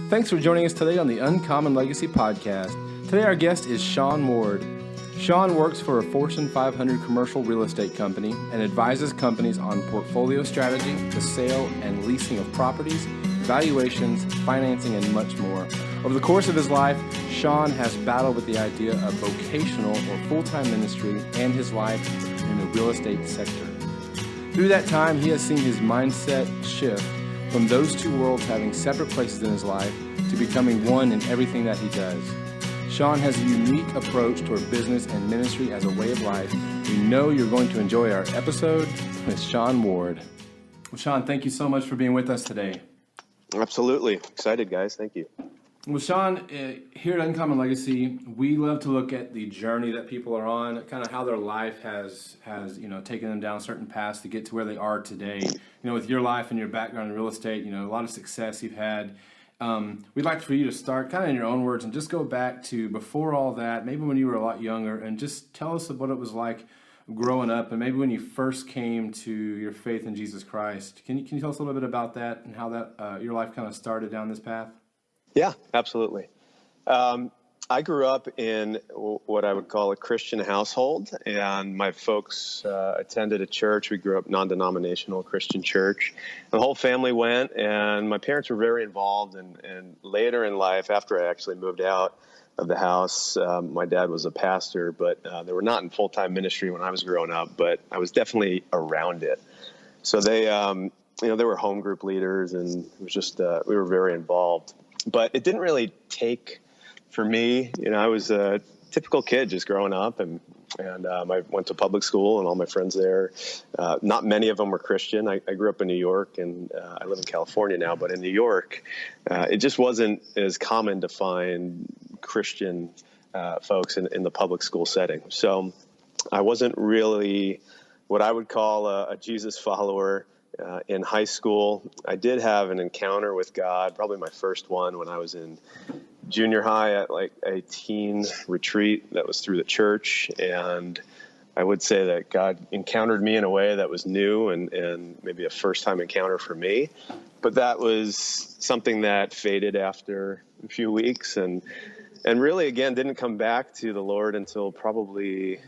Thanks for joining us today on the Uncommon Legacy Podcast. Today our guest is Sean Ward. Sean works for a Fortune 500 commercial real estate company and advises companies on portfolio strategy, the sale and leasing of properties, valuations, financing, and much more. Over the course of his life, Sean has battled with the idea of vocational or full-time ministry and his life in the real estate sector. Through that time, he has seen his mindset shift from those two worlds having separate places in his life to becoming one in everything that he does. Sean has a unique approach toward business and ministry as a way of life. We know you're going to enjoy our episode with Sean Ward. Well, Sean, thank you so much for being with us today. Absolutely. Excited, guys. Thank you. Well, Sean, here at Uncommon Legacy, we love to look at the journey that people are on, kind of how their life has taken them down certain paths to get to where they are today. With your life and your background in real estate, a lot of success you've had. We'd like for you to start kind of in your own words and just go back to before all that, maybe when you were a lot younger, and just tell us what it was like growing up and maybe when you first came to your faith in Jesus Christ. Can you tell us a little bit about that and how that your life kind of started down this path? Yeah, absolutely. I grew up in what I would call a Christian household, and my folks attended a church. We grew up non-denominational Christian church. The whole family went, and my parents were very involved. And later in life, after I actually moved out of the house, my dad was a pastor, but they were not in full-time ministry when I was growing up, but I was definitely around it. So they were home group leaders, and it was just we were very involved. But it didn't really take for me. I was a typical kid just growing up, and I went to public school, and all my friends there, not many of them were Christian. I grew up in New York, and I live in California now, but in New York, it just wasn't as common to find Christian folks in the public school setting. So I wasn't really what I would call a Jesus follower. In high school, I did have an encounter with God, probably my first one when I was in junior high at like a teen retreat that was through the church. And I would say that God encountered me in a way that was new and maybe a first-time encounter for me. But that was something that faded after a few weeks and really, again, didn't come back to the Lord until probably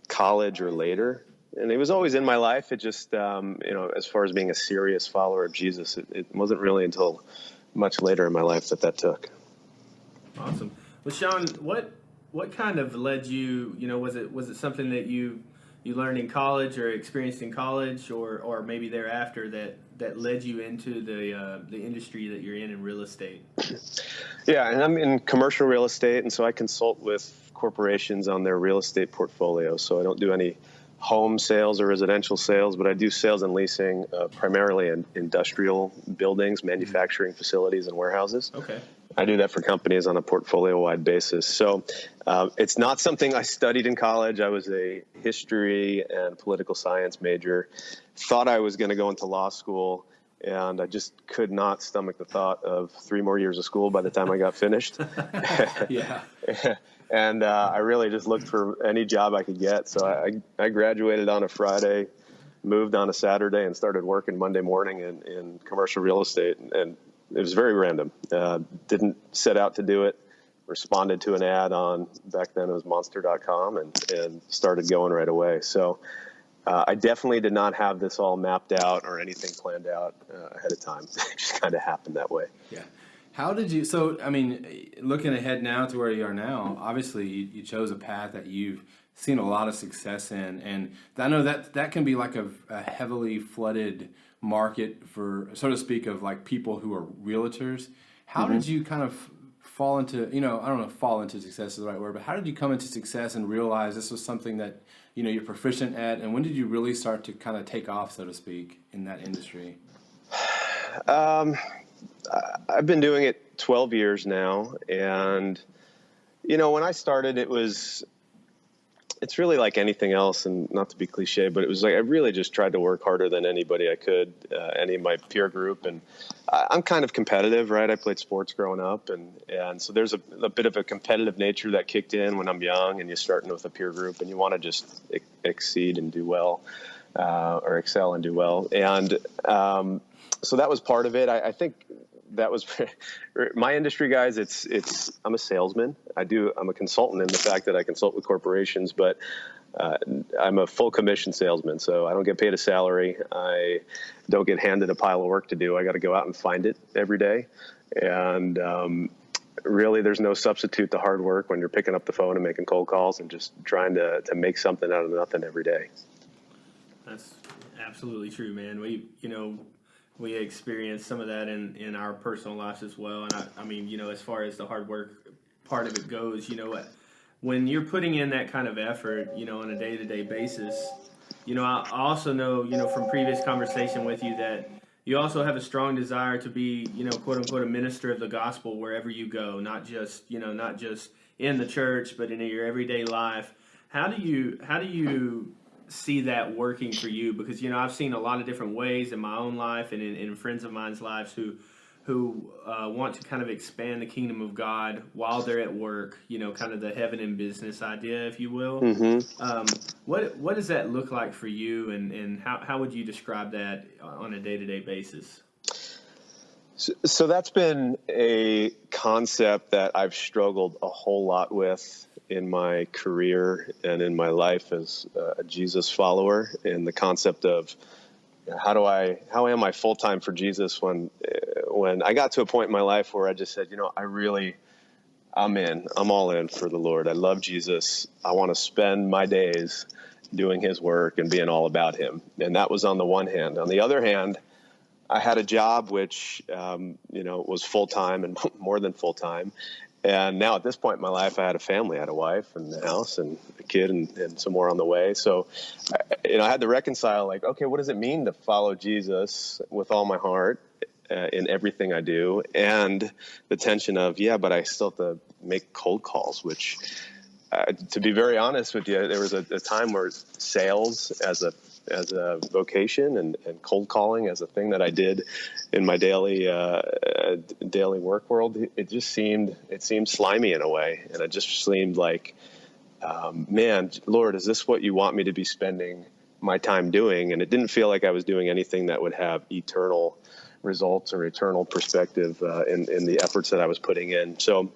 college or later. And it was always in my life. It just, as far as being a serious follower of Jesus, it wasn't really until much later in my life that took. Awesome. Well, Sean, what kind of led you? Was it something that you learned in college or experienced in college, or maybe thereafter that led you into the industry that you're in real estate? Yeah, and I'm in commercial real estate, and so I consult with corporations on their real estate portfolio. So I don't do any home sales or residential sales, but I do sales and leasing primarily in industrial buildings, manufacturing facilities, and warehouses. Okay. I do that for companies on a portfolio-wide basis. So it's not something I studied in college. I was a history and political science major, thought I was going to go into law school, and I just could not stomach the thought of 3 more years of school by the time I got finished. Yeah. And I really just looked for any job I could get. So I graduated on a Friday, moved on a Saturday, and started working Monday morning in commercial real estate. And it was very random. Didn't set out to do it. Responded to an ad on, back then it was monster.com, and started going right away. So I definitely did not have this all mapped out or anything planned out ahead of time. It just kind of happened that way. Yeah. How did you, looking ahead now to where you are now, obviously you chose a path that you've seen a lot of success in, and I know that can be like a heavily flooded market for, so to speak, of like people who are realtors. How did you kind of fall into, I don't know if fall into success is the right word, but how did you come into success and realize this was something that, you're proficient at, and when did you really start to kind of take off, so to speak, in that industry? I've been doing it 12 years now, and when I started, it's really like anything else, and not to be cliche, but it was like I really just tried to work harder than anybody I could, any of my peer group, and I'm kind of competitive, right? I played sports growing up, and so there's a bit of a competitive nature that kicked in when I'm young, and you're starting with a peer group, and you want to just exceed and do well, or excel and do well, and so that was part of it. I think that was my industry, guys. I'm a salesman. I'm a consultant in the fact that I consult with corporations, but I'm a full commission salesman. So I don't get paid a salary. I don't get handed a pile of work to do. I got to go out and find it every day. And really, there's no substitute to hard work when you're picking up the phone and making cold calls and just trying to make something out of nothing every day. That's absolutely true, man. We experienced some of that in our personal lives as well. And I mean, as far as the hard work part of it goes, when you're putting in that kind of effort, on a day-to-day basis, I also know, from previous conversation with you that you also have a strong desire to be, quote unquote, a minister of the gospel wherever you go, not just in the church, but in your everyday life. How do you see that working for you? Because, I've seen a lot of different ways in my own life and in friends of mine's lives who want to kind of expand the kingdom of God while they're at work, kind of the heaven in business idea, if you will. Mm-hmm. What does that look like for you, and how would you describe that on a day-to-day basis? So that's been a concept that I've struggled a whole lot with in my career and in my life as a Jesus follower, and the concept of how am I full-time for Jesus when I got to a point in my life where I just said, I'm all in for the Lord. I love Jesus. I want to spend my days doing his work and being all about him. And that was on the one hand. On the other hand, I had a job which, was full-time and more than full-time. And now at this point in my life, I had a family. I had a wife and a house and a kid and some more on the way. So, I had to reconcile, like, okay, what does it mean to follow Jesus with all my heart in everything I do? And the tension of, but I still have to make cold calls, which, to be very honest with you, there was a time where sales as a vocation and cold calling as a thing that I did in my daily work world, it seemed slimy in a way. And it just seemed like, man, Lord, is this what you want me to be spending my time doing? And it didn't feel like I was doing anything that would have eternal results or eternal perspective in the efforts that I was putting in. So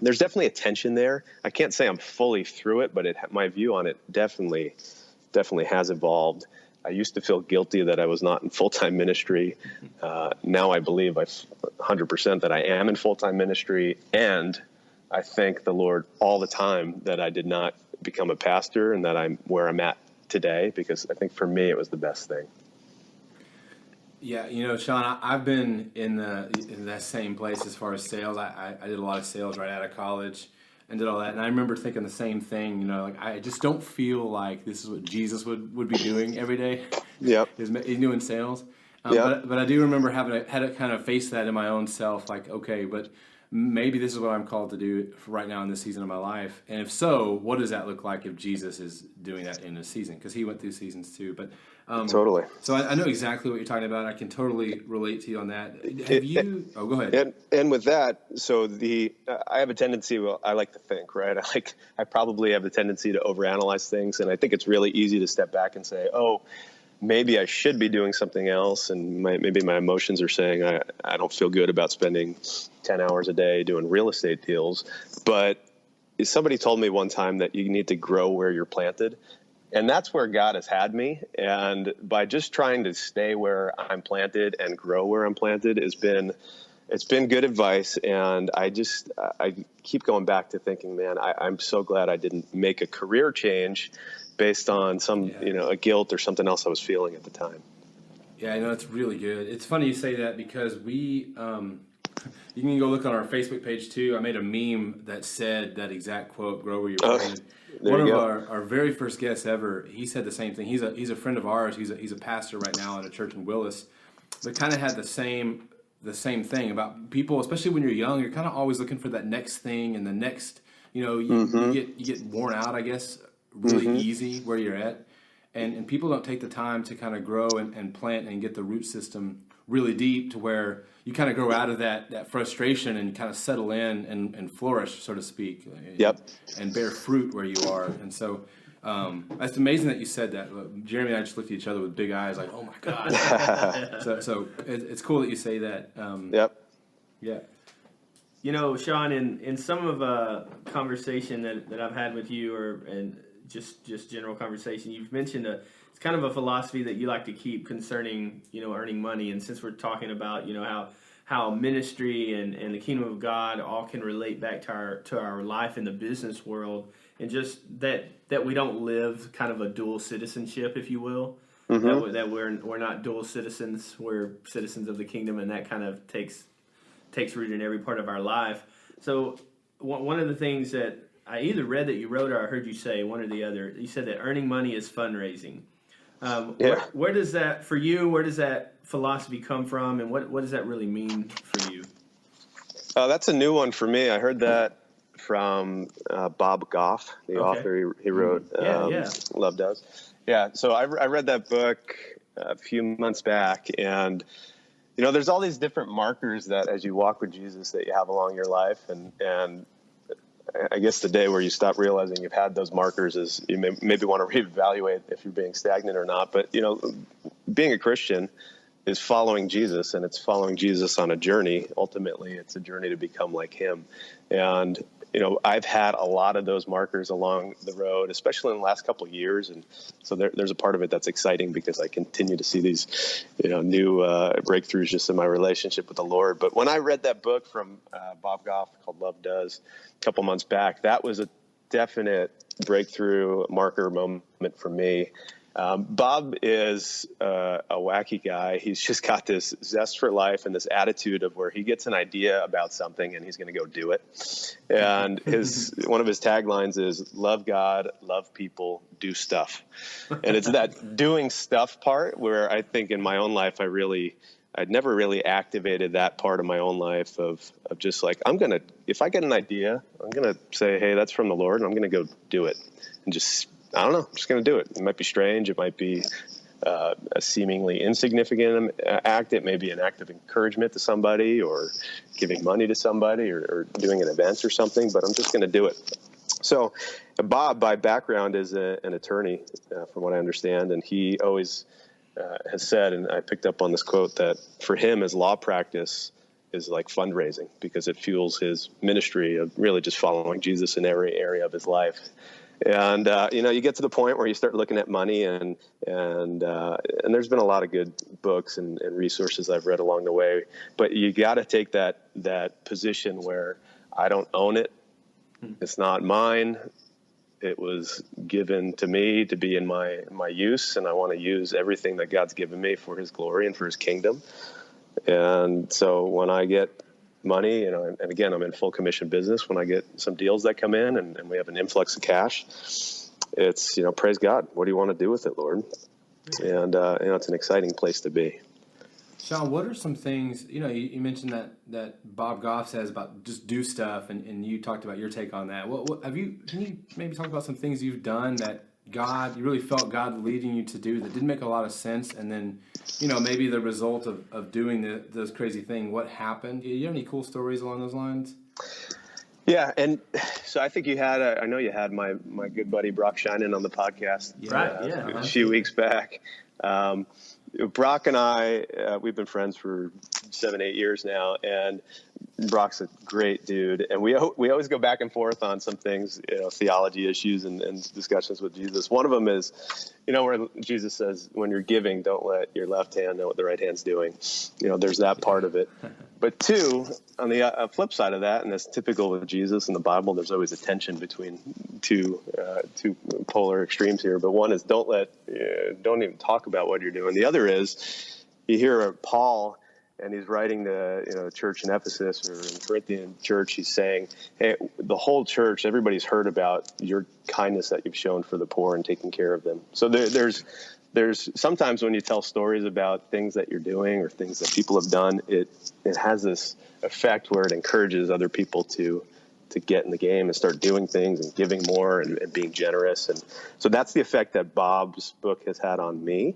there's definitely a tension there. I can't say I'm fully through it, but my view on it definitely has evolved. I used to feel guilty that I was not in full-time ministry. Now I believe 100% that I am in full-time ministry, and I thank the Lord all the time that I did not become a pastor and that I'm where I'm at today, because I think for me it was the best thing. Yeah, Sean, I've been in that same place as far as sales. I did a lot of sales right out of college and did all that. And I remember thinking the same thing, like I just don't feel like this is what Jesus would be doing every day. Yep. He's doing sales. But I do remember had to kind of face that in my own self, like, okay, but maybe this is what I'm called to do right now in this season of my life. And if so, what does that look like if Jesus is doing that in a season? Because he went through seasons too. But totally. So I know exactly what you're talking about. I can totally relate to you on that. Go ahead. And with that, so I have a tendency, I like to think, right? I probably have the tendency to overanalyze things. And I think it's really easy to step back and say, oh, maybe I should be doing something else. And maybe my emotions are saying I don't feel good about spending 10 hours a day doing real estate deals. But somebody told me one time that you need to grow where you're planted. And that's where God has had me. And by just trying to stay where I'm planted and grow where I'm planted it's been good advice. And I keep going back to thinking, man, I'm so glad I didn't make a career change based on a guilt or something else I was feeling at the time. Yeah, I know, it's really good. It's funny you say that because you can go look on our Facebook page too. I made a meme that said that exact quote, grow where you're planted. One of our very first guests ever, he said the same thing. He's a friend of ours. He's a pastor right now at a church in Willis, but kind of had the same thing about people, especially when you're young. You're kind of always looking for that next thing and the next. You get worn out, I guess, really easy where you're at, and people don't take the time to kind of grow and plant and get the root system really deep to where you kind of grow out of that frustration and kind of settle in and flourish, so to speak. Yep. And bear fruit where you are. And so it's amazing that you said that. Jeremy and I just looked at each other with big eyes like, oh my God. so it's cool that you say that. Yep. Yeah. You know, Sean, in some of a conversation that I've had with you, and just general conversation, you've mentioned it's kind of a philosophy that you like to keep concerning, earning money. And since we're talking about, how ministry and the kingdom of God all can relate back to our life in the business world, and just that we don't live kind of a dual citizenship, if you will. Mm-hmm. That we're not dual citizens, we're citizens of the kingdom, and that kind of takes root in every part of our life. So one of the things that I either read that you wrote or I heard you say, one or the other, you said that earning money is fundraising. Yeah. Where does that, for you, where does that philosophy come from, and what does that really mean for you? That's a new one for me. I heard that from Bob Goff, the author. He wrote Love Does. Yeah, so I read that book a few months back, and there's all these different markers that as you walk with Jesus that you have along your life, and I guess the day where you stop realizing you've had those markers is you maybe want to reevaluate if you're being stagnant or not. But being a Christian is following Jesus, and it's following Jesus on a journey. Ultimately, it's a journey to become like him. And I've had a lot of those markers along the road, especially in the last couple of years. And so there's a part of it that's exciting because I continue to see these, new breakthroughs just in my relationship with the Lord. But when I read that book from Bob Goff called Love Does a couple months back, that was a definite breakthrough marker moment for me. Bob is a wacky guy. He's just got this zest for life and this attitude of where he gets an idea about something and he's going to go do it. And one of his taglines is love God, love people, do stuff. And it's that doing stuff part where I think in my own life, I'd never really activated that part of my own life of just like, if I get an idea, I'm going to say, hey, that's from the Lord, and I'm going to go do it. And I don't know, I'm just going to do it. It might be strange. It might be a seemingly insignificant act. It may be an act of encouragement to somebody or giving money to somebody or doing an event or something, but I'm just going to do it. So Bob, by background, is an attorney, from what I understand, and he always has said, and I picked up on this quote, that for him, his law practice is like fundraising because it fuels his ministry of really just following Jesus in every area of his life. And, you get to the point where you start looking at money and there's been a lot of good books and resources I've read along the way, but you got to take that position where I don't own it. It's not mine. It was given to me to be in my use, and I want to use everything that God's given me for his glory and for his kingdom. And so when I get money, and again, I'm in full commission business. When I get some deals that come in and we have an influx of cash, it's, praise God. What do you want to do with it, Lord? And, it's an exciting place to be. Sean, what are some things, you mentioned that Bob Goff says about just do stuff, and you talked about your take on that. Can you maybe talk about some things you've done that you really felt God leading you to do that didn't make a lot of sense, and then, maybe the result of doing this crazy thing, what happened? Do you have any cool stories along those lines? Yeah, and so I think I know you had my good buddy Brock Shinen on the podcast a few weeks back. Brock and I, we've been friends for 7-8 years now, and Brock's a great dude, and we always go back and forth on some things, theology issues and discussions with Jesus. One of them is, where Jesus says, when you're giving, don't let your left hand know what the right hand's doing. There's that part of it. But two, on the flip side of that, and that's typical with Jesus and the Bible, there's always a tension between two polar extremes here. But one is don't even talk about what you're doing. The other is you hear Paul, and he's writing to the church in Ephesus or in Corinthian church. He's saying, hey, the whole church, everybody's heard about your kindness that you've shown for the poor and taking care of them. So there's sometimes when you tell stories about things that you're doing or things that people have done, it has this effect where it encourages other people to get in the game and start doing things and giving more and being generous. And so that's the effect that Bob's book has had on me.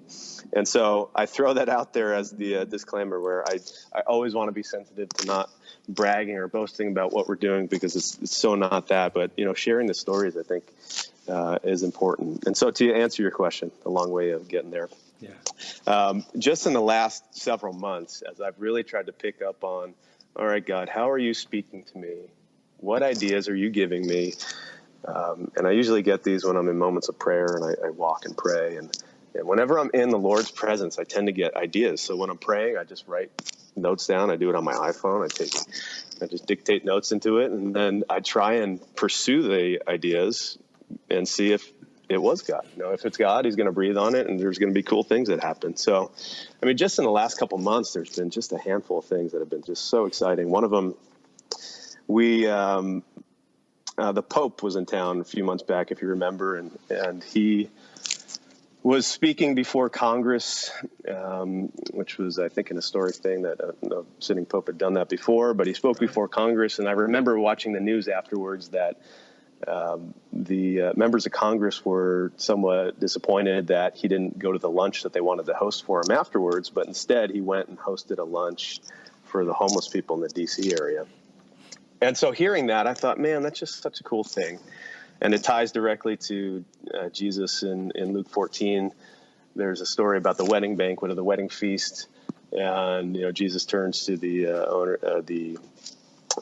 And so I throw that out there as the disclaimer where I always want to be sensitive to not bragging or boasting about what we're doing because it's so not that. But, sharing the stories, I think, is important. And so to answer your question, a long way of getting there. Yeah. Just in the last several months, as I've really tried to pick up on all right, God, how are you speaking to me? What ideas are you giving me? And I usually get these when I'm in moments of prayer, and I walk and pray. And whenever I'm in the Lord's presence, I tend to get ideas. So when I'm praying, I just write notes down. I do it on my iPhone. I just dictate notes into it, and then I try and pursue the ideas and see if it was God. If it's God, he's going to breathe on it, and there's going to be cool things that happen. So, I mean, just in the last couple months, there's been just a handful of things that have been just so exciting. One of them, the Pope was in town a few months back, if you remember, and he was speaking before Congress, which was, I think, an historic thing that no sitting Pope had done that before, but he spoke before Congress. And I remember watching the news afterwards that the members of Congress were somewhat disappointed that he didn't go to the lunch that they wanted to host for him afterwards, but instead he went and hosted a lunch for the homeless people in the D.C. area. And so hearing that, I thought, man, that's just such a cool thing. And it ties directly to Jesus in Luke 14. There's a story about the wedding banquet or the wedding feast. And, Jesus turns to the owner, the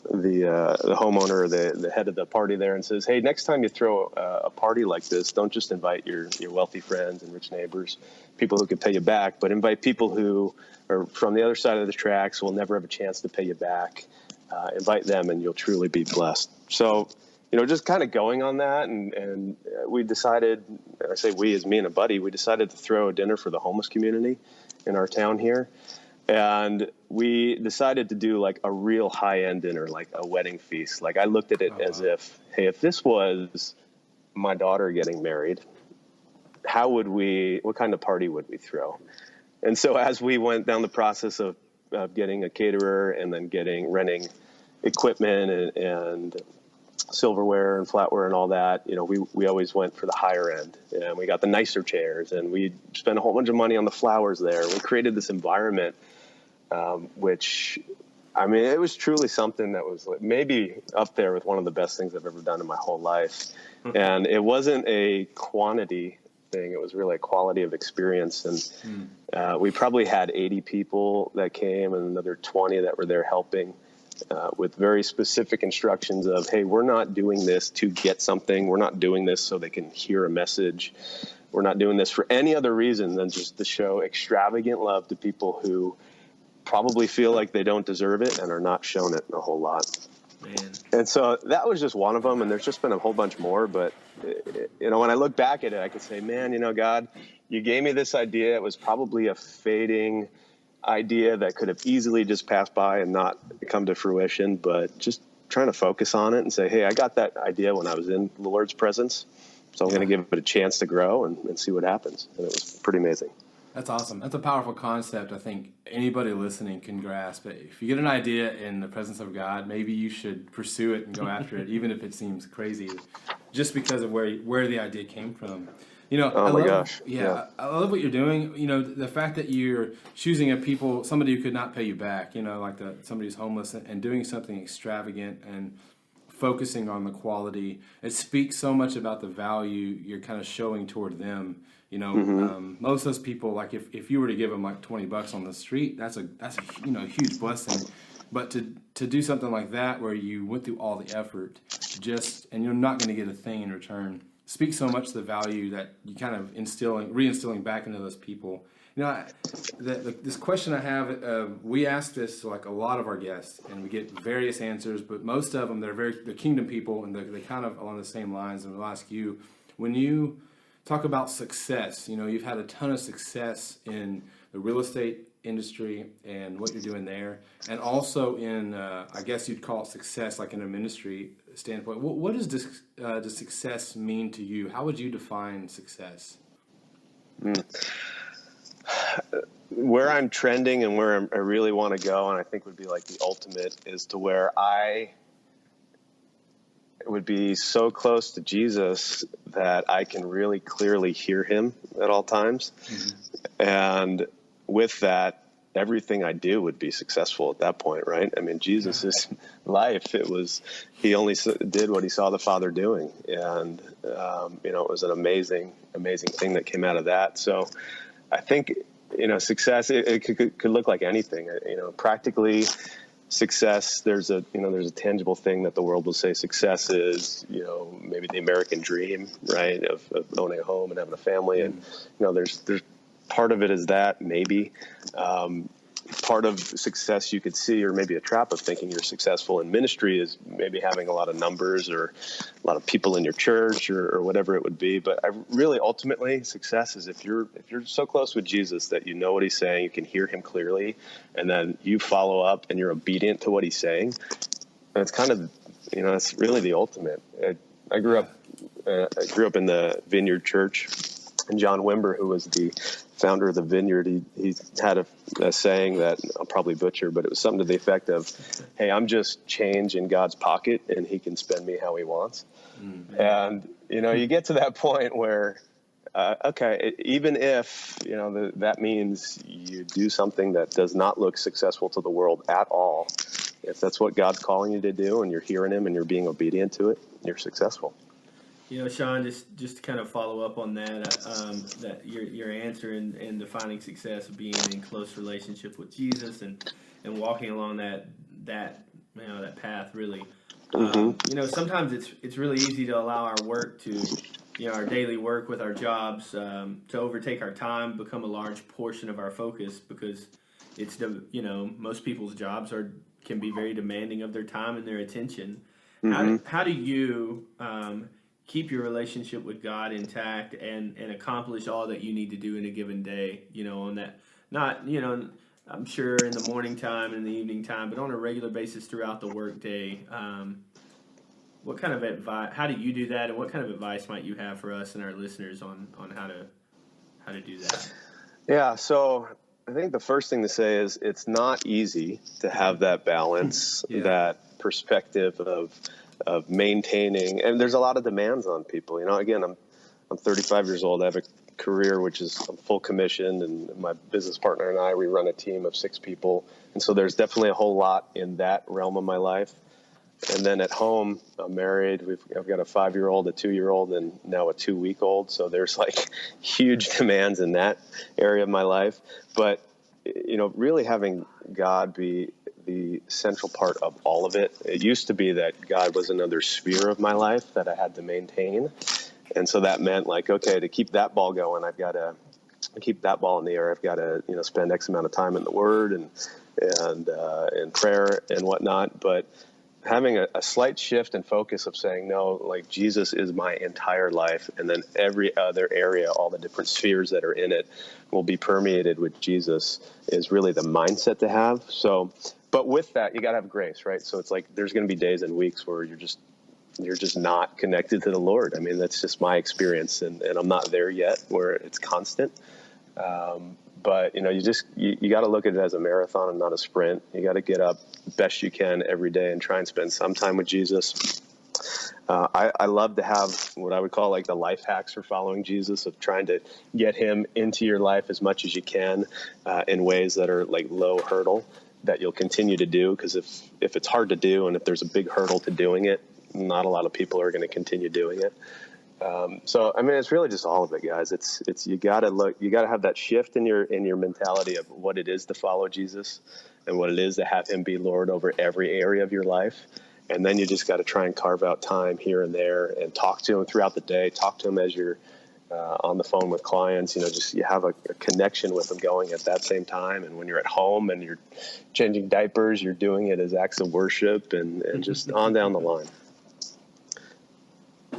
homeowner, the head of the party there, and says, hey, next time you throw a party like this, don't just invite your wealthy friends and rich neighbors, people who can pay you back, but invite people who are from the other side of the tracks, will never have a chance to pay you back. Invite them, and you'll truly be blessed. So, just kind of going on that, and we decided, I say we as me and a buddy, we decided to throw a dinner for the homeless community in our town here. And we decided to do like a real high-end dinner, like a wedding feast. Like I looked at it as if, hey, if this was my daughter getting married, what kind of party would we throw? And so as we went down the process of getting a caterer and then renting equipment and silverware and flatware and all that, we always went for the higher end, and we got the nicer chairs, and we spent a whole bunch of money on the flowers there. We created this environment, which, I mean, it was truly something that was maybe up there with one of the best things I've ever done in my whole life. And it wasn't a quantity thing. It was really a quality of experience. And we probably had 80 people that came and another 20 that were there helping. With very specific instructions of, hey, we're not doing this to get something. We're not doing this so they can hear a message. We're not doing this for any other reason than just to show extravagant love to people who probably feel like they don't deserve it and are not shown it a whole lot. Man. And so that was just one of them, and there's just been a whole bunch more. But, when I look back at it, I could say, man, God, you gave me this idea. It was probably a fading idea that could have easily just passed by and not come to fruition, but just trying to focus on it and say, hey, I got that idea when I was in the Lord's presence, so I'm going to give it a chance to grow and see what happens. And it was pretty amazing. That's awesome. That's a powerful concept. I think anybody listening can grasp it. If you get an idea in the presence of God, maybe you should pursue it and go after it, even if it seems crazy, just because of where the idea came from. Oh my gosh. Yeah, I love what you're doing. The fact that you're choosing somebody who could not pay you back, like somebody who's homeless, and doing something extravagant and focusing on the quality. It speaks so much about the value you're kind of showing toward them. Most of those people, like if you were to give them like $20 on the street, that's a huge blessing. But to do something like that, where you went through all the effort, and you're not going to get a thing in return, speaks so much to the value that you kind of reinstilling back into those people. This question I have, we ask this to like a lot of our guests, and we get various answers, but most of them, they're kingdom people, and they're kind of along the same lines. And we'll ask you, when you talk about success, you've had a ton of success in the real estate industry and what you're doing there, and also in, I guess you'd call it success, like in a ministry standpoint. What does success mean to you? How would you define success? Where I'm trending and where I really want to go, and I think would be like the ultimate, is to where I would be so close to Jesus that I can really clearly hear him at all times. Mm-hmm. And with that, everything I do would be successful at that point, right? I mean, Jesus' life, he only did what he saw the Father doing. And, it was an amazing, amazing thing that came out of that. So I think, success, it could look like anything. Practically, success, there's a tangible thing that the world will say success is, maybe the American dream, right? Of owning a home and having a family. And, there's part of it is that maybe, part of success you could see, or maybe a trap of thinking you're successful in ministry, is maybe having a lot of numbers or a lot of people in your church or whatever it would be. But ultimately, success is if you're so close with Jesus that you know what he's saying, you can hear him clearly, and then you follow up and you're obedient to what he's saying. And it's kind of, it's really the ultimate. I grew up in the Vineyard Church, and John Wimber, who was the founder of the Vineyard, he had a saying that I'll probably butcher, but it was something to the effect of, hey, I'm just change in God's pocket and he can spend me how he wants. Mm-hmm. And, you get to that point where, even if, that means you do something that does not look successful to the world at all, if that's what God's calling you to do and you're hearing him and you're being obedient to it, you're successful. Sean, just to kind of follow up on that, that your answer in defining success of being in close relationship with Jesus and walking along that path, really. Mm-hmm. Sometimes it's really easy to allow our work to, our daily work with our jobs, to overtake our time, become a large portion of our focus, because it's most people's jobs can be very demanding of their time and their attention. Mm-hmm. How do you keep your relationship with God intact and accomplish all that you need to do in a given day, on that, not, I'm sure in the morning time and in the evening time, but on a regular basis throughout the workday? What kind of advice, how do you do that? And what kind of advice might you have for us and our listeners on how to do that? Yeah. So I think the first thing to say is it's not easy to have that balance, that perspective of maintaining, and there's a lot of demands on people. Again, I'm 35 years old. I have a career which is I'm full commissioned, and my business partner and we run a team of 6 people, and so there's definitely a whole lot in that realm of my life. And then at home, I'm married. I've got a 5-year-old, a 2-year-old, and now a 2-week-old. So there's huge demands in that area of my life. But really having God be the central part of all of it. It used to be that God was another sphere of my life that I had to maintain. And so that meant to keep that ball going, I've got to keep that ball in the air. I've got to, spend X amount of time in the Word and in prayer and whatnot. But having a slight shift in focus of saying, no, Jesus is my entire life. And then every other area, all the different spheres that are in it will be permeated with Jesus is really the mindset to have. So, but with that, you got to have grace, right? So it's there's going to be days and weeks where you're just not connected to the Lord. I mean, that's just my experience, and I'm not there yet where it's constant. But you got to look at it as a marathon and not a sprint. You got to get up best you can every day and try and spend some time with Jesus. I love to have what I would call the life hacks for following Jesus, of trying to get him into your life as much as you can in ways that are low hurdle that you'll continue to do. Because if it's hard to do, and if there's a big hurdle to doing it, not a lot of people are going to continue doing it. So, I mean, it's really just all of it, guys. It's you got to have that shift in your mentality of what it is to follow Jesus and what it is to have him be Lord over every area of your life. And then you just got to try and carve out time here and there and talk to him throughout the day. Talk to him as you're on the phone with clients. You have a connection with them going at that same time. And when you're at home and you're changing diapers, you're doing it as acts of worship and just on down the line.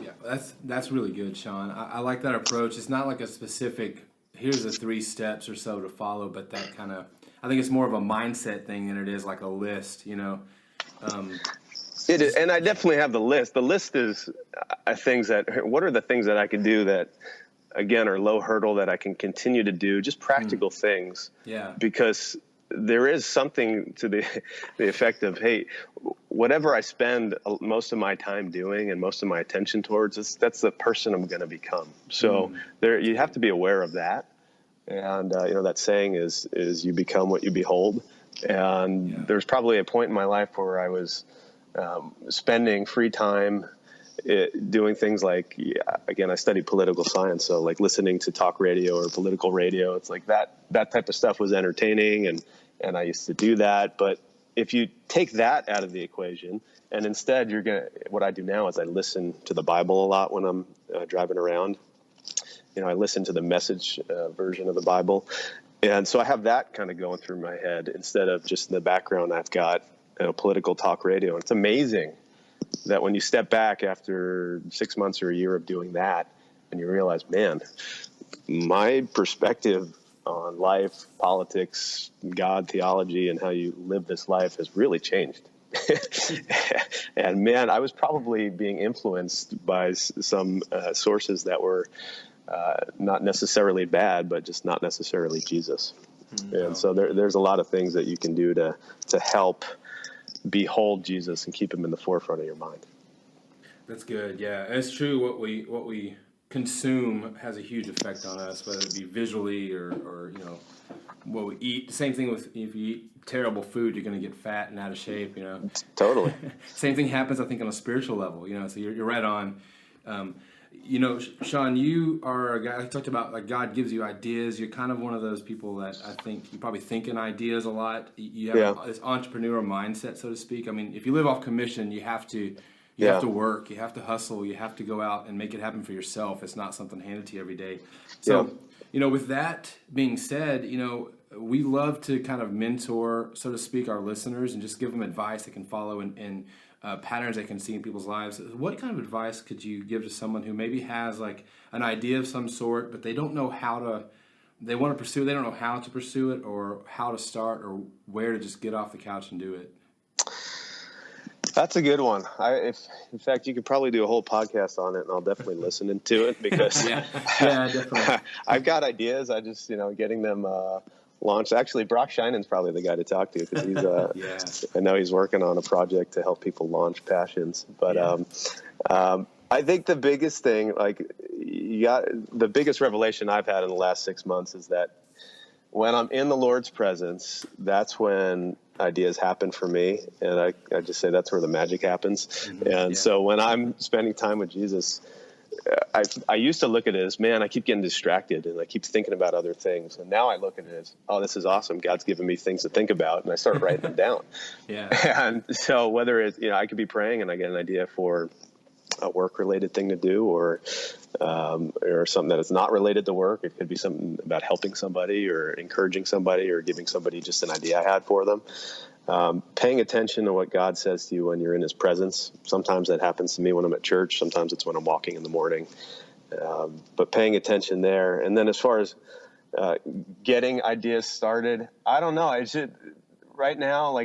Yeah, that's really good, Sean. I like that approach. It's not a specific, here's the 3 steps or so to follow, but that kind of, I think it's more of a mindset thing than it is a list, It is, and I definitely have the list. The list is what are the things that I can do that, again, are low hurdle that I can continue to do, just practical things. Yeah. Because there is something to the effect of, hey, whatever I spend most of my time doing and most of my attention towards, that's the person I'm going to become. So you have to be aware of that. And, that saying is you become what you behold. And there's probably a point in my life where I was spending free time doing things again, I studied political science. So listening to talk radio or political radio, it's that type of stuff was entertaining. And I used to do that. But if you take that out of the equation, and instead what I do now is I listen to the Bible a lot when I'm driving around. I listen to the Message version of the Bible. And so I have that kind of going through my head instead of just in the background. I've got political talk radio. And it's amazing that when you step back after 6 months or a year of doing that, and you realize, man, my perspective on life, politics, God, theology, and how you live this life has really changed. And man, I was probably being influenced by some sources that were not necessarily bad, but just not necessarily Jesus. Mm-hmm. And so there's a lot of things that you can do to help behold Jesus and keep him in the forefront of your mind. That's good. Yeah, it's true. What we consume has a huge effect on us, whether it be visually or what we eat. Same thing with if you eat terrible food, you're going to get fat and out of shape. Totally. Same thing happens, I think, on a spiritual level. So you're right on. Sean, you are a guy. I talked about like God gives you ideas. You're kind of one of those people that I think you probably think in ideas a lot. You have this entrepreneur mindset, so to speak. I mean, if you live off commission, you have to work, you have to hustle, you have to go out and make it happen for yourself. It's not something handed to you every day. So, with that being said, we love to kind of mentor, so to speak, our listeners and just give them advice they can follow and patterns they can see in people's lives. What kind of advice could you give to someone who maybe has like an idea of some sort, but they don't know they want to pursue it, they don't know how to pursue it or how to start or where to just get off the couch and do it? That's a good one. In fact, you could probably do a whole podcast on it, and I'll definitely listen into it because definitely. I've got ideas. I just, getting them launched. Actually, Brock Scheinen's probably the guy to talk to because he's. I know he's working on a project to help people launch passions. But I think the biggest thing, the biggest revelation I've had in the last 6 months is that when I'm in the Lord's presence, that's when ideas happen for me. And I just say that's where the magic happens. Mm-hmm. And so when I'm spending time with Jesus, I used to look at it as, man, I keep getting distracted and I keep thinking about other things. And now I look at it as, oh, this is awesome. God's given me things to think about. And I start writing them down. And so whether it's, I could be praying and I get an idea for a work-related thing to do or something that is not related to work. It could be something about helping somebody or encouraging somebody or giving somebody just an idea I had for them. Paying attention to what God says to you when you're in his presence. Sometimes that happens to me when I'm at church. Sometimes it's when I'm walking in the morning. But paying attention there. And then as far as getting ideas started, I don't know. Right now,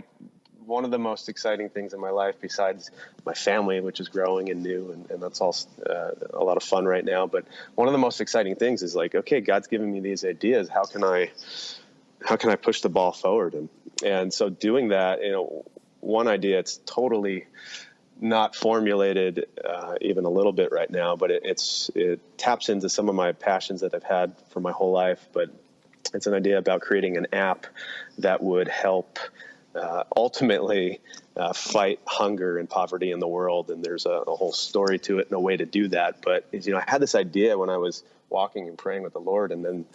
one of the most exciting things in my life besides my family, which is growing and new, and that's all a lot of fun right now. But one of the most exciting things is okay, God's given me these ideas. How can I push the ball forward? And so doing that, one idea, it's totally not formulated even a little bit right now, but it taps into some of my passions that I've had for my whole life. But it's an idea about creating an app that would help ultimately fight hunger and poverty in the world. And there's a whole story to it and a way to do that. But I had this idea when I was walking and praying with the Lord, and then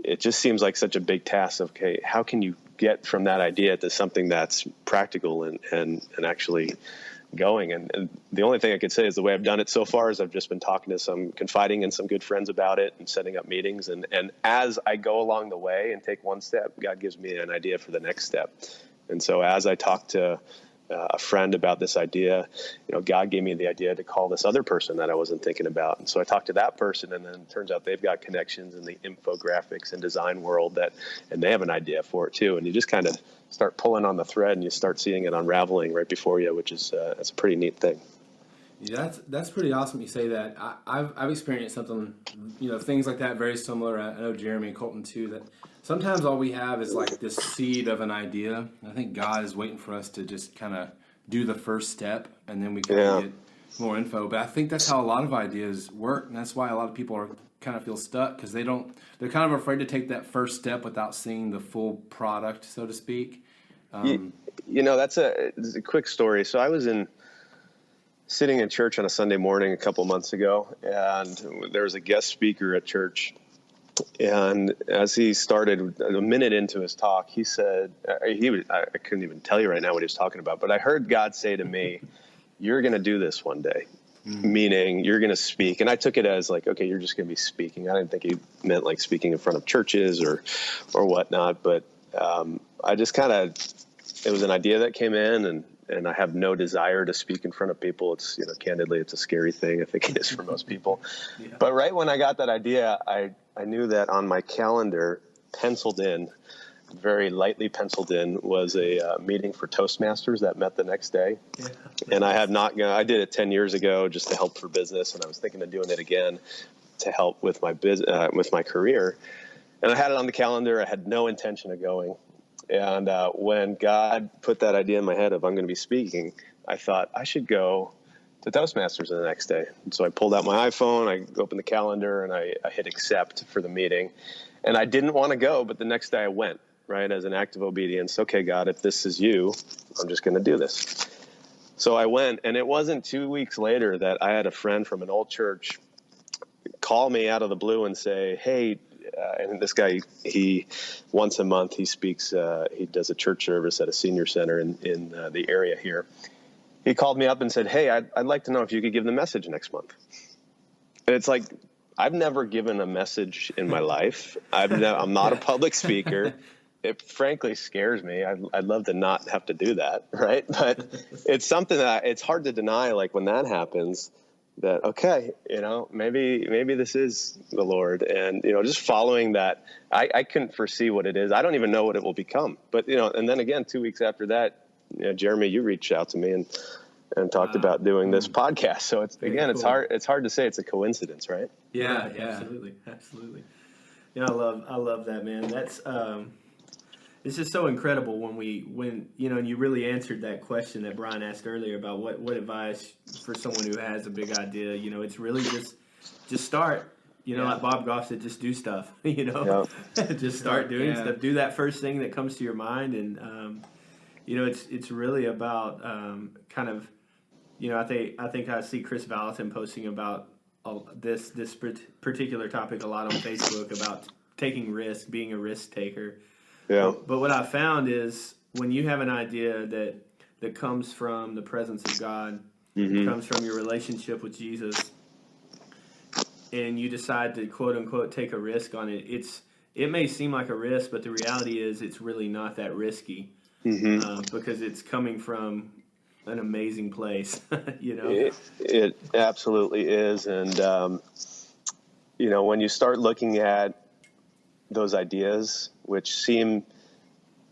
it just seems like such a big task of, okay, how can you get from that idea to something that's practical and actually going? And the only thing I could say is the way I've done it so far is I've just been talking to confiding in some good friends about it and setting up meetings. And as I go along the way and take one step, God gives me an idea for the next step. And so as I talk to a friend about this idea, God gave me the idea to call this other person that I wasn't thinking about. And so I talked to that person, and then it turns out they've got connections in the infographics and design world and they have an idea for it too. And you just kind of start pulling on the thread and you start seeing it unraveling right before you, which is that's a pretty neat thing. Yeah, that's pretty awesome you say that. I've experienced something, things like that very similar. I know Jeremy and Colton too, that sometimes all we have is this seed of an idea. I think God is waiting for us to just kind of do the first step, and then we kind of get more info. But I think that's how a lot of ideas work, and that's why a lot of people kind of feel stuck because they're kind of afraid to take that first step without seeing the full product, so to speak. That's a quick story. So I was sitting in church on a Sunday morning a couple months ago, and there was a guest speaker at church. And as he started, a minute into his talk, he said, I couldn't even tell you right now what he was talking about, but I heard God say to me, "You're going to do this one day," meaning you're going to speak. And I took it as like, okay, you're just going to be speaking. I didn't think he meant like speaking in front of churches or whatnot, but I just it was an idea that came in, and I have no desire to speak in front of people. It's, candidly, it's a scary thing. I think it is for most people. Yeah. But right when I got that idea, I knew that on my calendar, penciled in, very lightly penciled in, was a meeting for Toastmasters that met the next day. Yeah. And I did it 10 years ago just to help for business, and I was thinking of doing it again to help with my with my career. And I had it on the calendar. I had no intention of going. And when God put that idea in my head of I'm going to be speaking, I thought I should go to Toastmasters the next day. And so I pulled out my iPhone, I opened the calendar, and I hit accept for the meeting. And I didn't want to go, but the next day I went, right, as an act of obedience. Okay, God, if this is you, I'm just going to do this. So I went, and it wasn't 2 weeks later that I had a friend from an old church call me out of the blue and say, hey, and this guy, he once a month he speaks. He does a church service at a senior center in the area here. He called me up and said, "Hey, I'd like to know if you could give the message next month." And it's like, I've never given a message in my life. I'm not a public speaker. It frankly scares me. I'd love to not have to do that, right? But it's something that it's hard to deny. Like when that happens, that, okay, maybe this is the Lord. And, just following that, I couldn't foresee what it is. I don't even know what it will become. But, and then again, 2 weeks after that, Jeremy, you reached out to me and talked about doing this podcast. So it's hard to say it's a coincidence, right? Yeah, absolutely. Yeah, I love that, man. That's, it's just so incredible when and you really answered that question that Brian asked earlier about what advice for someone who has a big idea. It's really just start. Like Bob Goff said, just do stuff. Just start doing stuff. Do that first thing that comes to your mind, and it's really about kind of I think I see Chris Valentin posting about this particular topic a lot on Facebook about taking risk, being a risk taker. Yeah. But what I found is when you have an idea that comes from the presence of God, comes from your relationship with Jesus, and you decide to quote unquote take a risk on it, it may seem like a risk, but the reality is it's really not that risky because it's coming from an amazing place. It absolutely is, and when you start looking at those ideas, which seem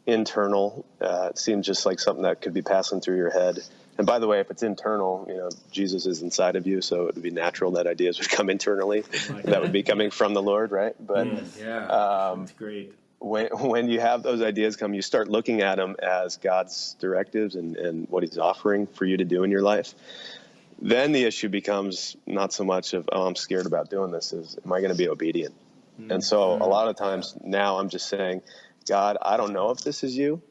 internal, it seems just like something that could be passing through your head. And by the way, if it's internal, Jesus is inside of you, so it would be natural that ideas would come internally. That would be coming from the Lord, right? But that's great. When you have those ideas come, you start looking at them as God's directives and what He's offering for you to do in your life. Then the issue becomes not so much of, I'm scared about doing this, is am I going to be obedient? And so a lot of times now I'm just saying, God, I don't know if this is you,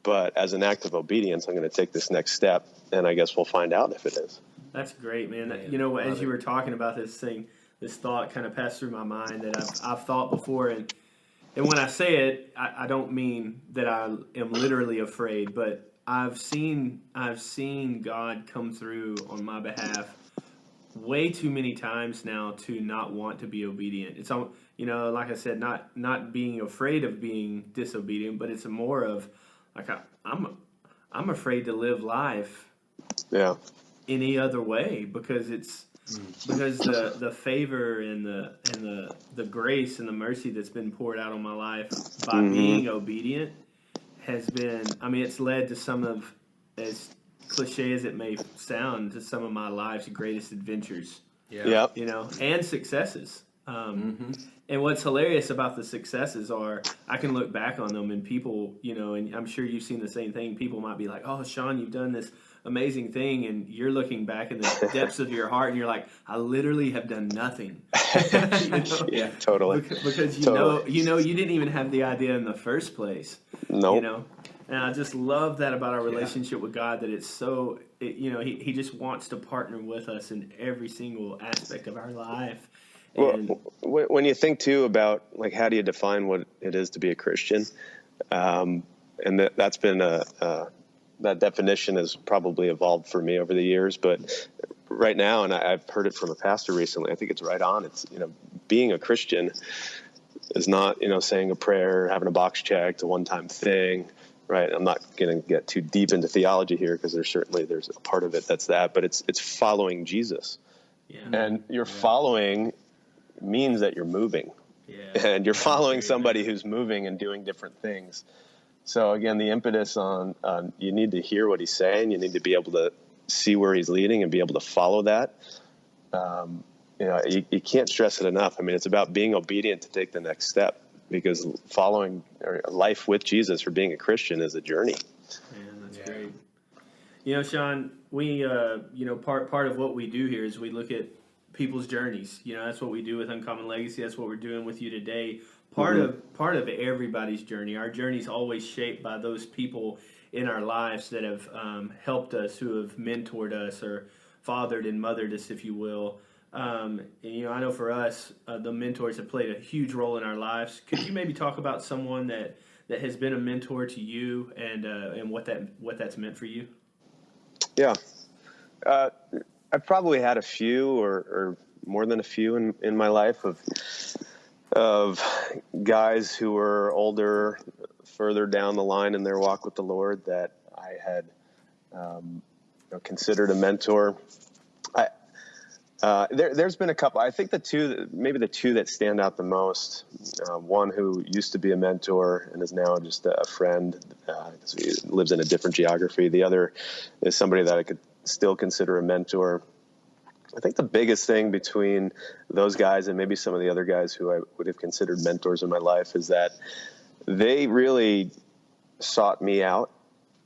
but as an act of obedience, I'm going to take this next step, and I guess we'll find out if it is. That's great, man. As you were talking about this thought kind of passed through my mind that I've thought before, and when I say it, I don't mean that I am literally afraid, but I've seen God come through on my behalf way too many times now to not want to be obedient. It's like I said, not being afraid of being disobedient, but it's more of like I'm afraid to live life any other way because because the favor and the grace and the mercy that's been poured out on my life by being obedient has been, it's led to some of, as cliche as it may sound, to some of my life's greatest adventures. And successes. And what's hilarious about the successes are I can look back on them and people, and I'm sure you've seen the same thing. People might be like, "Oh, Sean, you've done this amazing thing," and you're looking back in the depths of your heart and you're like, "I literally have done nothing." Yeah, totally. Because you didn't even have the idea in the first place. No. Nope. And I just love that about our relationship with God, that it's so, He just wants to partner with us in every single aspect of our life. And when you think too about like, how do you define what it is to be a Christian? And that's been that definition has probably evolved for me over the years, but right now, and I've heard it from a pastor recently, I think it's right on. It's, being a Christian is not, saying a prayer, having a box checked, a one-time thing, right? I'm not going to get too deep into theology here, because there's a part of it that's that, but it's following Jesus. Yeah. And you're following means that you're moving. Yeah. And you're following somebody who's moving and doing different things. So again, the impetus on you need to hear what he's saying. You need to be able to see where he's leading and be able to follow that. You can't stress it enough. I mean, it's about being obedient to take the next step, because following or life with Jesus or being a Christian is a journey. Man, that's great. Sean, we, part of what we do here is we look at people's journeys. That's what we do with Uncommon Legacy. That's what we're doing with you today. Part of everybody's journey. Our journey's always shaped by those people in our lives that have helped us, who have mentored us or fathered and mothered us, if you will. And I know for us, the mentors have played a huge role in our lives. Could you maybe talk about someone that has been a mentor to you and what that's meant for you? Yeah. I've probably had a few or more than a few in my life of guys who were older, further down the line in their walk with the Lord, that I had considered a mentor. There's been a couple. I think the two that stand out the most. One who used to be a mentor and is now just a friend, because he lives in a different geography. The other is somebody that I could still consider a mentor. I think the biggest thing between those guys and maybe some of the other guys who I would have considered mentors in my life is that they really sought me out.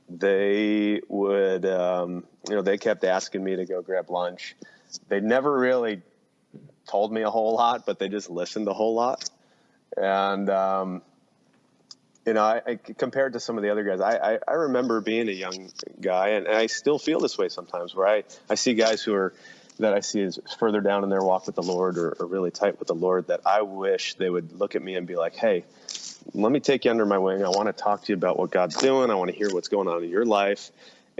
They would, they kept asking me to go grab lunch. They never really told me a whole lot, but they just listened a whole lot. And, I compared to some of the other guys, I remember being a young guy, and I still feel this way sometimes, where I see guys that I see is further down in their walk with the Lord or really tight with the Lord, that I wish they would look at me and be like, hey, let me take you under my wing. I want to talk to you about what God's doing. I want to hear what's going on in your life.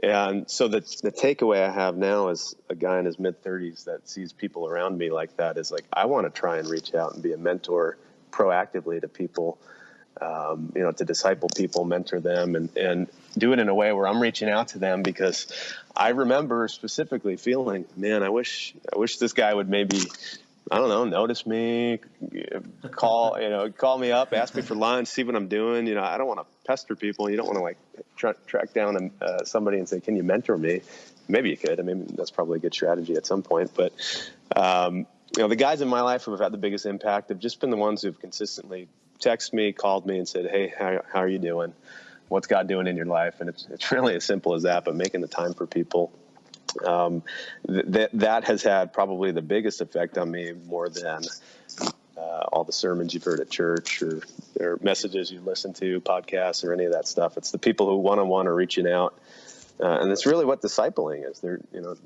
And so the takeaway I have now is a guy in his mid-30s that sees people around me like that is like, I want to try and reach out and be a mentor proactively to people, to disciple people, mentor them, and do it in a way where I'm reaching out to them, because I remember specifically feeling, man, I wish this guy would maybe, I don't know, notice me, call me up, ask me for lunch, see what I'm doing. I don't want to pester people. You don't want to track down somebody and say, can you mentor me? Maybe you could. I mean, that's probably a good strategy at some point. But, the guys in my life who have had the biggest impact have just been the ones who've consistently texted me, called me and said, hey, how are you doing? What's God doing in your life? And it's really as simple as that, but making the time for people. That has had probably the biggest effect on me, more than all the sermons you've heard at church or messages you listen to, podcasts, or any of that stuff. It's the people who one-on-one are reaching out. And it's really what discipling is. They're,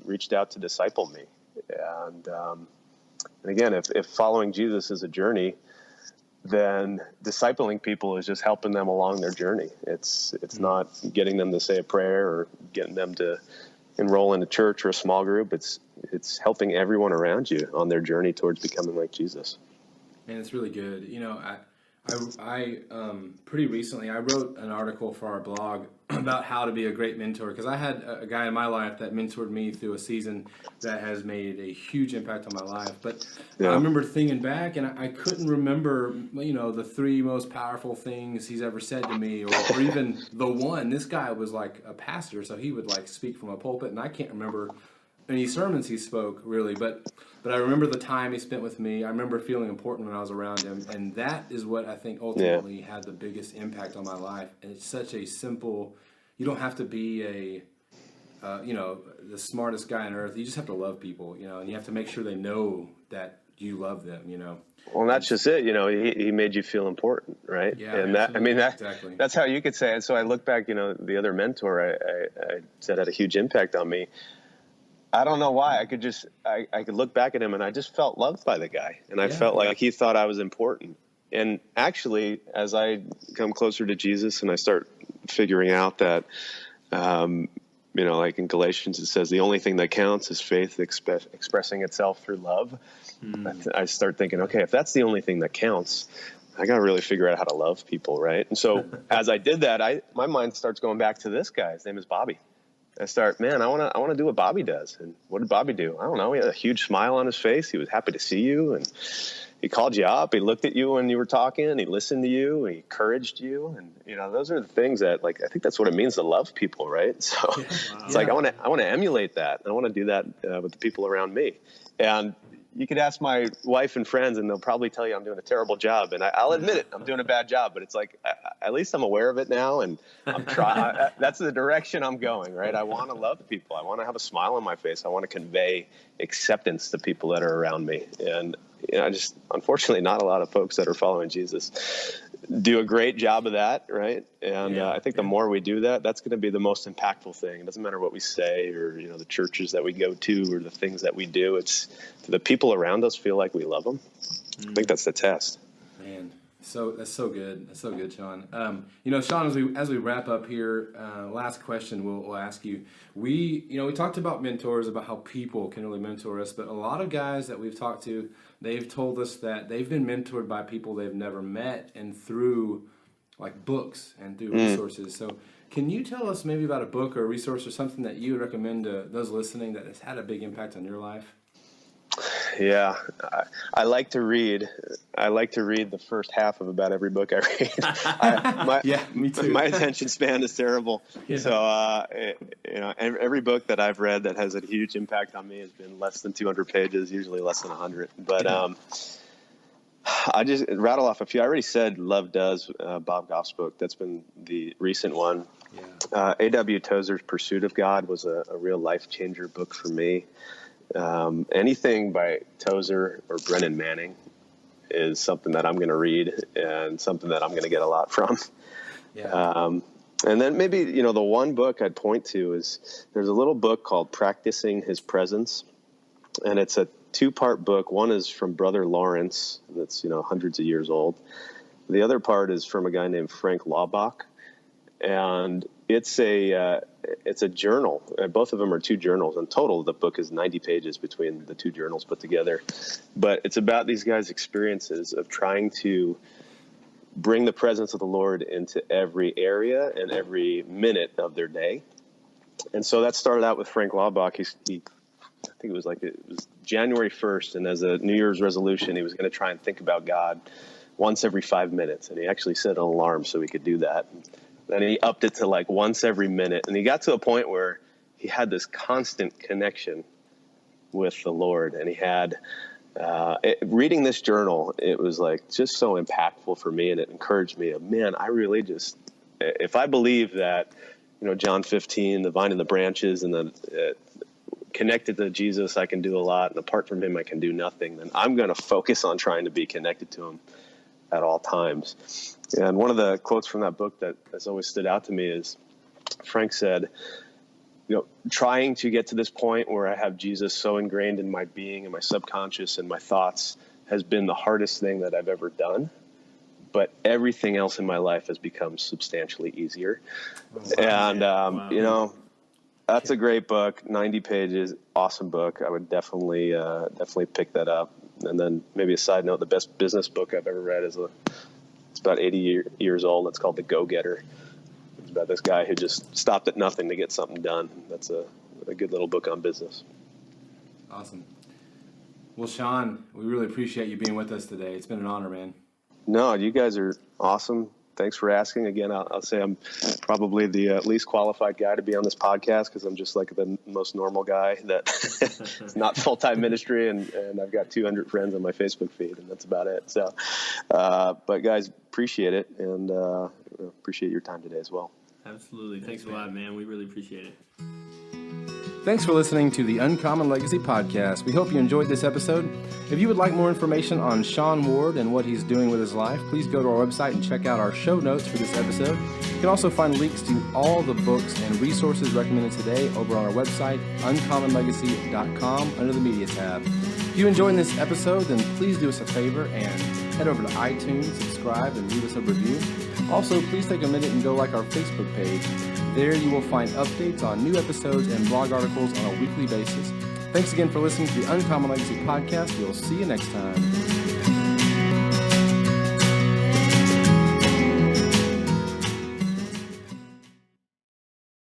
reached out to disciple me. And again, if following Jesus is a journey, then discipling people is just helping them along their journey. It's not getting them to say a prayer or getting them to enroll in a church or a small group. It's helping everyone around you on their journey towards becoming like Jesus. Man, it's really good. I pretty recently, I wrote an article for our blog about how to be a great mentor, because I had a guy in my life that mentored me through a season that has made a huge impact on my life. But I remember thinking back, and I couldn't remember, the three most powerful things he's ever said to me, or even the one. This guy was like a pastor, so he would speak from a pulpit, and I can't remember any sermons he spoke, really, but I remember the time he spent with me. I remember feeling important when I was around him, and that is what I think ultimately had the biggest impact on my life. And it's such a simple, you don't have to be the smartest guy on earth. You just have to love people, and you have to make sure they know that you love them, Well, that's just it. He made you feel important, right? Yeah, and exactly. That's how you could say it. So I look back, the other mentor I said had a huge impact on me. I don't know why. I could look back at him and I just felt loved by the guy. And I felt like he thought I was important. And actually, as I come closer to Jesus and I start figuring out that, like in Galatians, it says the only thing that counts is faith expressing itself through love. I start thinking, okay, if that's the only thing that counts, I got to really figure out how to love people, right? And so as I did that, my mind starts going back to this guy. His name is Bobby. I want to do what Bobby does. And what did Bobby do? I don't know. He had a huge smile on his face. He was happy to see you. And he called you up. He looked at you when you were talking. He listened to you. He encouraged you. And, those are the things that, like, I think that's what it means to love people, right? So it's like, I want to emulate that. I want to do that with the people around me. And you could ask my wife and friends, and they'll probably tell you I'm doing a terrible job. And I'll admit it, I'm doing a bad job. But it's like, at least I'm aware of it now, and I'm trying. That's the direction I'm going, right? I want to love people. I want to have a smile on my face. I want to convey acceptance to people that are around me. And unfortunately, not a lot of folks that are following Jesus do a great job of that, right? And I think the more we do that, that's going to be the most impactful thing. It doesn't matter what we say or, the churches that we go to or the things that we do. It's do the people around us feel like we love them? I think that's the test. Man, that's so good. That's so good, Sean. Sean, as we wrap up here, last question we'll ask you. We talked about mentors, about how people can really mentor us, but a lot of guys that we've talked to, they've told us that they've been mentored by people they've never met and through like books and through resources. So can you tell us maybe about a book or a resource or something that you would recommend to those listening that has had a big impact on your life? Yeah, I like to read. I like to read the first half of about every book I read. Me too. My attention span is terrible. Yeah. So, every book that I've read that has a huge impact on me has been less than 200 pages, usually less than 100. But I just rattle off a few. I already said Love Does, Bob Goff's book. That's been the recent one. Yeah. A.W. Tozer's Pursuit of God was a real life changer book for me. Anything by Tozer or Brennan Manning is something that I'm going to read and something that I'm going to get a lot from. Yeah. And then maybe, the one book I'd point to is there's a little book called Practicing His Presence. And it's a 2-part book. One is from Brother Lawrence. That's, hundreds of years old. The other part is from a guy named Frank Laubach. And it's a journal. Both of them are 2 journals. In total, the book is 90 pages between the 2 journals put together. But it's about these guys' experiences of trying to bring the presence of the Lord into every area and every minute of their day. And so that started out with Frank Laubach. He I think it was January 1st, and as a New Year's resolution, he was going to try and think about God once every 5 minutes. And he actually set an alarm so he could do that. Then he upped it to like once every minute. And he got to a point where he had this constant connection with the Lord. And he had, reading this journal, it was like just so impactful for me. And it encouraged me, man, I really just, if I believe that, John 15, the vine and the branches, and then connected to Jesus, I can do a lot. And apart from him, I can do nothing. Then I'm going to focus on trying to be connected to him at all times. And one of the quotes from that book that has always stood out to me is Frank said, trying to get to this point where I have Jesus so ingrained in my being and my subconscious and my thoughts has been the hardest thing that I've ever done. But everything else in my life has become substantially easier. And, that's a great book, 90 pages, awesome book. I would definitely pick that up. And then maybe a side note, the best business book I've ever read it's about 80 years old. It's called The Go-Getter. It's about this guy who just stopped at nothing to get something done. That's a good little book on business. Awesome. Well, Sean, we really appreciate you being with us today. It's been an honor, man. No, you guys are awesome. Thanks for asking. Again, I'll say I'm probably the least qualified guy to be on this podcast because I'm just like the most normal guy that it's not full-time ministry, and I've got 200 friends on my Facebook feed, and that's about it. So, but guys, appreciate it, and appreciate your time today as well. Absolutely. Thanks a lot, man. We really appreciate it. Thanks for listening to the Uncommon Legacy Podcast. We hope you enjoyed this episode. If you would like more information on Sean Ward and what he's doing with his life, please go to our website and check out our show notes for this episode. You can also find links to all the books and resources recommended today over on our website, uncommonlegacy.com, under the Media tab. If you enjoyed this episode, then please do us a favor and head over to iTunes, subscribe, and leave us a review. Also, please take a minute and go like our Facebook page. There you will find updates on new episodes and blog articles on a weekly basis. Thanks again for listening to the Uncommon Legacy Podcast. We'll see you next time.